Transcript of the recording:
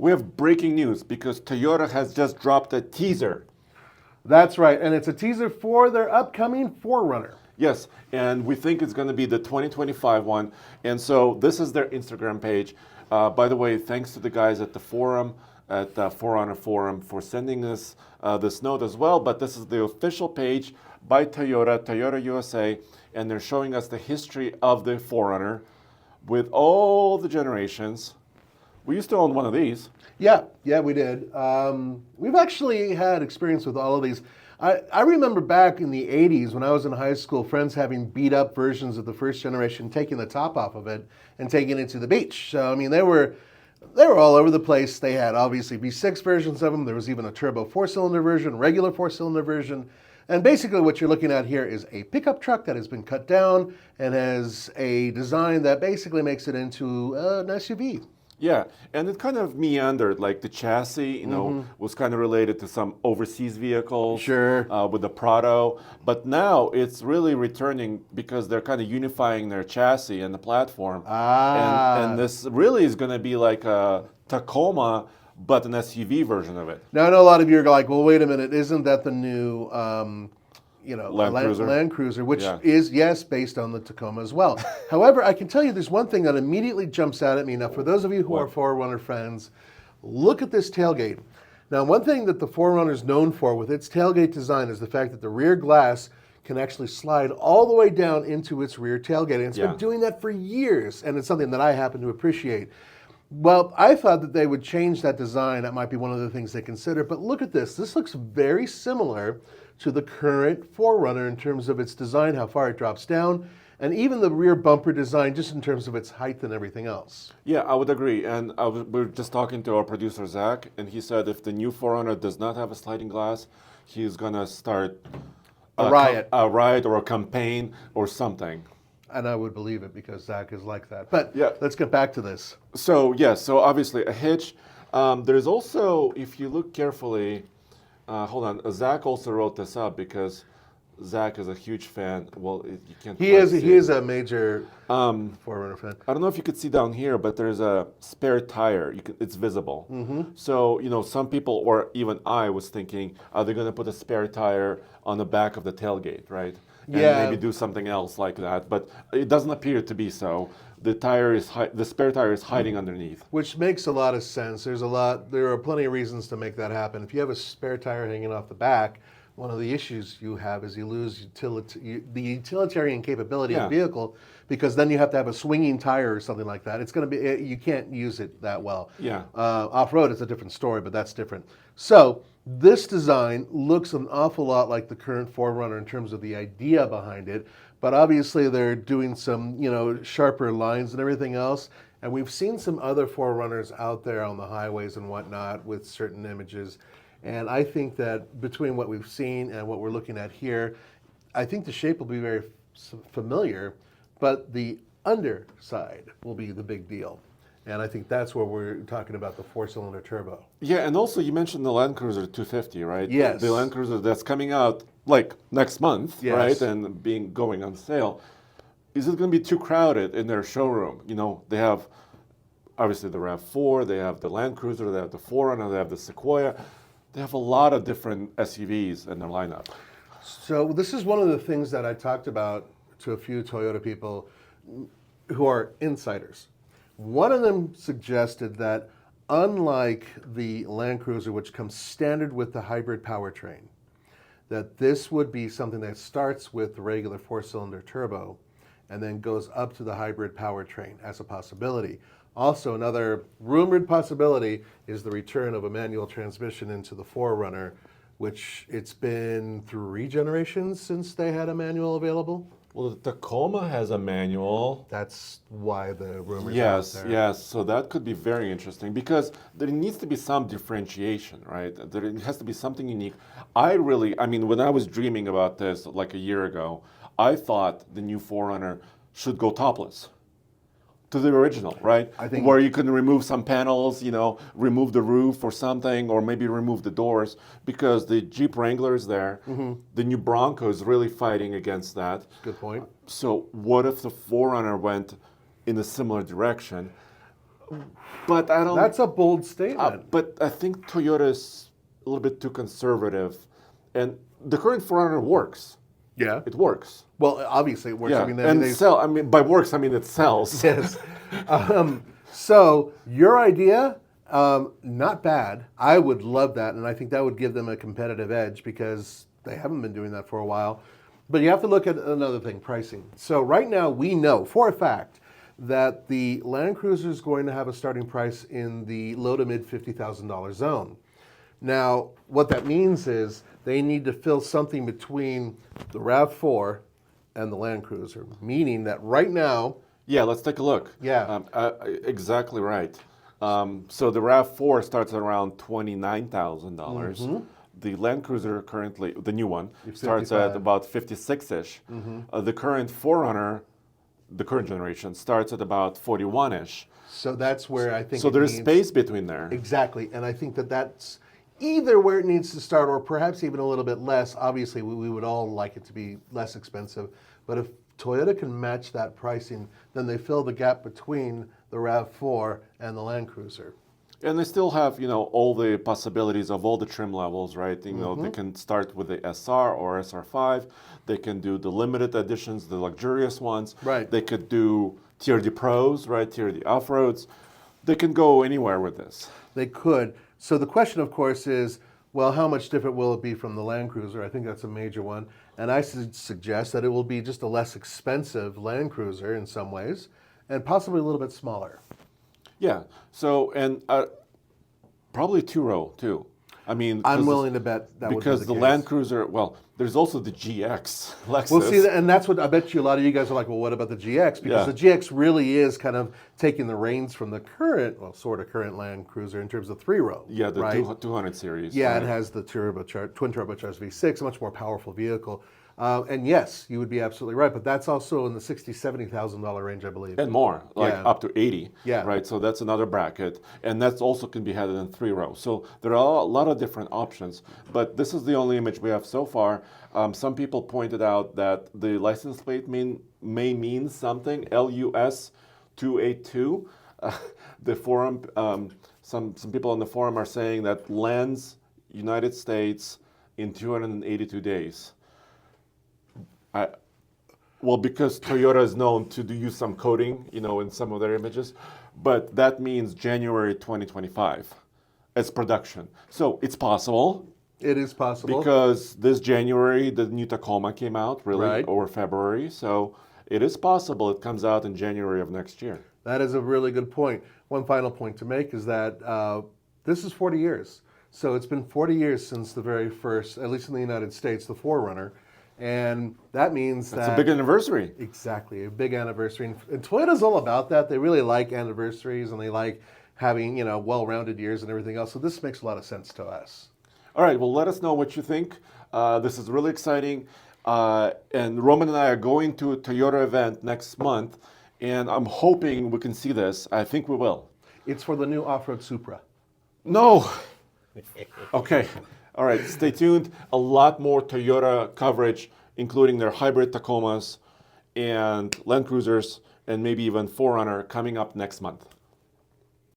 We have breaking news because Toyota has just dropped a teaser. That's right, and it's a teaser for their upcoming 4Runner. Yes, and we think it's going to be the 2025 one. And so this is their Instagram page. By the way, thanks to the guys at the forum, at the 4Runner Forum, for sending us this note as well. But this is the official page by Toyota, Toyota USA, and they're showing us the history of the 4Runner with all the generations. We used to own one of these. Yeah, we did. We've actually had experience with all of these. I remember back in the 80s when I was in high school, friends having beat up versions of the first generation, taking the top off of it and taking it to the beach. So, I mean, they were all over the place. They had obviously V6 versions of them. There was even a turbo 4-cylinder version, regular 4-cylinder version. And basically what you're looking at here is a pickup truck that has been cut down and has a design that basically makes it into an SUV. Yeah, and it kind of meandered, like the chassis, was kind of related to some overseas vehicles. Sure. With the Prado. But now it's really returning because they're kind of unifying their chassis and the platform. And this really is going to be like a Tacoma, but an SUV version of it. Now, I know a lot of you are like, well, wait a minute, isn't that the new Land Cruiser, which is, yes, based on the Tacoma as well. However, I can tell you there's one thing that immediately jumps out at me. Now, for those of you who are 4Runner fans, look at this tailgate. Now, one thing that the 4Runner is known for with its tailgate design is the fact that the rear glass can actually slide all the way down into its rear tailgate. And it's been doing that for years, and it's something that I happen to appreciate. Well, I thought that they would change that design. That might be one of the things they consider. But look at this. This looks very similar to the current 4Runner in terms of its design, how far it drops down, and even the rear bumper design just in terms of its height and everything else. Yeah, I would agree. And we were just talking to our producer, Zach, and he said if the new 4Runner does not have a sliding glass, he's going to start a riot or a campaign or something. And I would believe it because Zach is like that. But yeah, let's get back to this. So, yes, so obviously a hitch. There's also, if you look carefully, hold on, Zach also wrote this up because Zach is a huge fan. Well, you can't. He is a major 4Runner fan. I don't know if you could see down here, but there's a spare tire. It's visible. Mm-hmm. So, some people, or even I, was thinking, are they going to put a spare tire on the back of the tailgate, right? And maybe do something else like that. But it doesn't appear to be so. The spare tire is hiding underneath. Which makes a lot of sense. There are plenty of reasons to make that happen. If you have a spare tire hanging off the back, one of the issues you have is you lose the utilitarian capability of the vehicle, because then you have to have a swinging tire or something like that. It's going to be, you can't use it that well. Yeah. Off-road, it's a different story, but that's different. So this design looks an awful lot like the current 4Runner in terms of the idea behind it, but obviously they're doing some, sharper lines and everything else. And we've seen some other 4Runners out there on the highways and whatnot with certain images. And I think that between what we've seen and what we're looking at here, I think the shape will be very familiar, but the underside will be the big deal. And I think that's where we're talking about the 4-cylinder turbo. Yeah, and also you mentioned the Land Cruiser 250, right? Yes. The Land Cruiser that's coming out like next month, right? And going on sale. Is it going to be too crowded in their showroom? They have obviously the RAV4, they have the Land Cruiser, they have the 4Runner, they have the Sequoia. They have a lot of different SUVs in their lineup. So this is one of the things that I talked about to a few Toyota people who are insiders. One of them suggested that unlike the Land Cruiser, which comes standard with the hybrid powertrain, that this would be something that starts with the regular 4-cylinder turbo and then goes up to the hybrid powertrain as a possibility. Also, another rumored possibility is the return of a manual transmission into the 4Runner, which it's been 3 generations since they had a manual available. Well, the Tacoma has a manual. That's why the rumors Yes, out there. yes. So that could be very interesting because there needs to be some differentiation, right? There has to be something unique. When I was dreaming about this like a year ago, I thought the new 4Runner should go topless to the original, right? I think where you can remove some panels, remove the roof or something, or maybe remove the doors, because the Jeep Wrangler is there. Mm-hmm. The new Bronco is really fighting against that. Good point. So what if the 4Runner went in a similar direction? But I don't. That's a bold statement. But I think Toyota is a little bit too conservative, and the current 4Runner works. Yeah. It works. Well, obviously it works. Yeah, I mean, I mean, by works, I mean it sells. Yes. So your idea, not bad. I would love that, and I think that would give them a competitive edge because they haven't been doing that for a while. But you have to look at another thing, pricing. So right now we know for a fact that the Land Cruiser is going to have a starting price in the low to mid $50,000 zone. Now, what that means is they need to fill something between the RAV4 and the Land Cruiser, meaning that right now. Yeah, let's take a look. Yeah. Exactly right. So the RAV4 starts at around $29,000. The Land Cruiser currently, the new one, starts at about 56-ish. The current 4Runner, the current generation, starts at about 41-ish. So that's where I think. So there's space between there. Exactly, and I think that that's either where it needs to start, or perhaps even a little bit less. Obviously, we would all like it to be less expensive, but if Toyota can match that pricing, then they fill the gap between the RAV4 and the Land Cruiser. And they still have, all the possibilities of all the trim levels, right? They can start with the SR or SR5. They can do the limited editions, the luxurious ones. Right. They could do Tier D Pros, right? Tier D Off-Roads. They can go anywhere with this. They could. So the question, of course, is, well, how much different will it be from the Land Cruiser? I think that's a major one. And I suggest that it will be just a less expensive Land Cruiser in some ways, and possibly a little bit smaller. Yeah. So, and probably two-row, too. I mean, I'm willing to bet that would be because the case. Land Cruiser, well, there's also the GX Lexus. Well, see, and that's what I bet you a lot of you guys are like, well, what about the GX? Because the GX really is kind of taking the reins from the current, well, sort of current Land Cruiser in terms of three-row. Yeah, the right? 200 series. Yeah, right? it has the twin turbocharged V6, a much more powerful vehicle. And yes, you would be absolutely right, but that's also in the $60,000, $70,000 range, I believe. And more, like up to 80. Yeah. Right, so that's another bracket. And that's also can be had in three-row. So there are a lot of different options, but this is the only image we have so far. Some people pointed out that the license plate may mean something, LUS 282. The forum, some people on the forum are saying that lands United States in 282 days. Well, because Toyota is known to use some coding, in some of their images, but that means January 2025 as production. So it's possible. It is possible. Because this January, the new Tacoma came out, really, Right. or February. So it is possible it comes out in January of next year. That is a really good point. One final point to make is that this is 40 years. So it's been 40 years since the very first, at least in the United States, the 4Runner. And that means That's a big anniversary. Exactly, a big anniversary. And Toyota's all about that. They really like anniversaries, and they like having, well-rounded years and everything else. So this makes a lot of sense to us. All right, well, let us know what you think. This is really exciting. And Roman and I are going to a Toyota event next month, and I'm hoping we can see this. I think we will. It's for the new off-road Supra. No. Okay. All right, stay tuned. A lot more Toyota coverage, including their hybrid Tacomas and Land Cruisers, and maybe even 4Runner coming up next month.